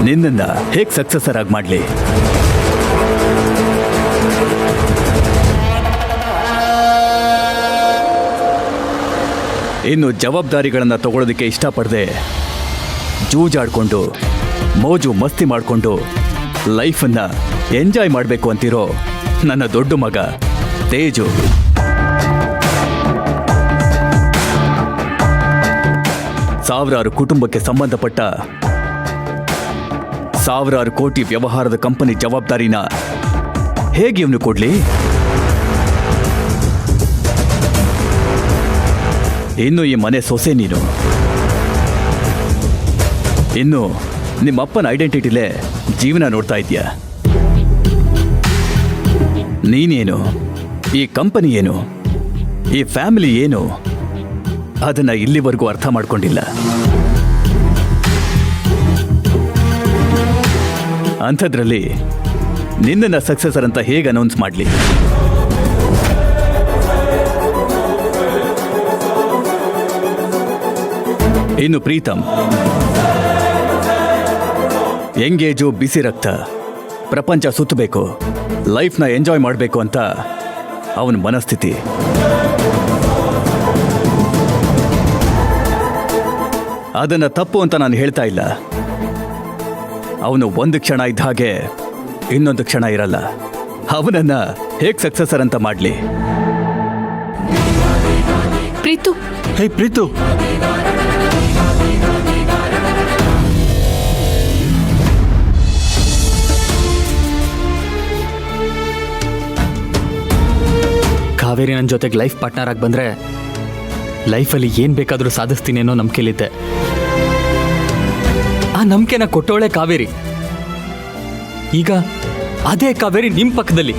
ನಿನ್ನನ್ನ ಹೇಗೆ ಸಕ್ಸಸರ್ ಆಗಿ ಮಾಡಲಿ. ಇನ್ನು ಜವಾಬ್ದಾರಿಗಳನ್ನು ತಗೊಳ್ಳೋದಕ್ಕೆ ಇಷ್ಟಪಡದೆ ಜೂಜಾಡ್ಕೊಂಡು ಮೋಜು ಮಸ್ತಿ ಮಾಡಿಕೊಂಡು ಲೈಫನ್ನು ಎಂಜಾಯ್ ಮಾಡಬೇಕು ಅಂತಿರೋ ನನ್ನ ದೊಡ್ಡ ಮಗ ತೇಜು. ಸಾವಿರಾರು ಕುಟುಂಬಕ್ಕೆ ಸಂಬಂಧಪಟ್ಟ ಸಾವಿರಾರು ಕೋಟಿ ವ್ಯವಹಾರದ ಕಂಪನಿ ಜವಾಬ್ದಾರಿನ ಹೇಗೆ ಇವನು ಕೊಡ್ಲಿ? ಇನ್ನು ಈ ಮನೆ ಸೊಸೆ ನೀನು. ಇನ್ನು ನಿಮ್ಮಪ್ಪನ ಐಡೆಂಟಿಟಿಲೇ ಜೀವನ ನೋಡ್ತಾ ಇದೆಯಾ. ನೀನೇನು, ಈ ಕಂಪನಿ ಏನು, ಈ ಫ್ಯಾಮಿಲಿ ಏನು, ಅದನ್ನ ಇಲ್ಲಿವರೆಗೂ ಅರ್ಥ ಮಾಡ್ಕೊಂಡಿಲ್ಲ. ಅಂಥದ್ರಲ್ಲಿ ನಿನ್ನನ್ನ ಸಕ್ಸಸರ್ ಅಂತ ಹೇಗೆ ಅನೌನ್ಸ್ ಮಾಡಲಿ? ಇನ್ನು ಪ್ರೀತಮ್ ಎಂಗೇಜು, ಬಿಸಿ ರಕ್ತ, ಪ್ರಪಂಚ ಸುತ್ತಬೇಕು, ಲೈಫ್ನ ಎಂಜಾಯ್ ಮಾಡಬೇಕು ಅಂತ ಅವನ ಮನಸ್ಥಿತಿ. ಅದನ್ನು ತಪ್ಪು ಅಂತ ನಾನು ಹೇಳ್ತಾ ಇಲ್ಲ. ಅವನು ಒಂದು ಕ್ಷಣ ಇದ್ದ ಹಾಗೆ ಇನ್ನೊಂದು ಕ್ಷಣ ಇರಲ್ಲ. ಅವನನ್ನ ಹೇಗೆ ಸಕ್ಸಸರ್ ಅಂತ ಮಾಡಲಿ? ಪ್ರೀತು, ಹೇ ಪ್ರೀತು, ಕಾವೇರಿ ನನ್ನ ಜೊತೆಗೆ ಲೈಫ್ ಪಾರ್ಟ್ನರ್ ಆಗಿ ಬಂದರೆ ಲೈಫಲ್ಲಿ ಏನು ಬೇಕಾದರೂ ಸಾಧಿಸ್ತೀನಿ ಅನ್ನೋ ನಂಬಿಕೆಲಿದ್ದೆ. ಆ ನಂಬಿಕೆನ ಕೊಟ್ಟೋಳೆ ಕಾವೇರಿ. ಈಗ ಅದೇ ಕಾವೇರಿ ನಿಮ್ಮ ಪಕ್ಕದಲ್ಲಿ.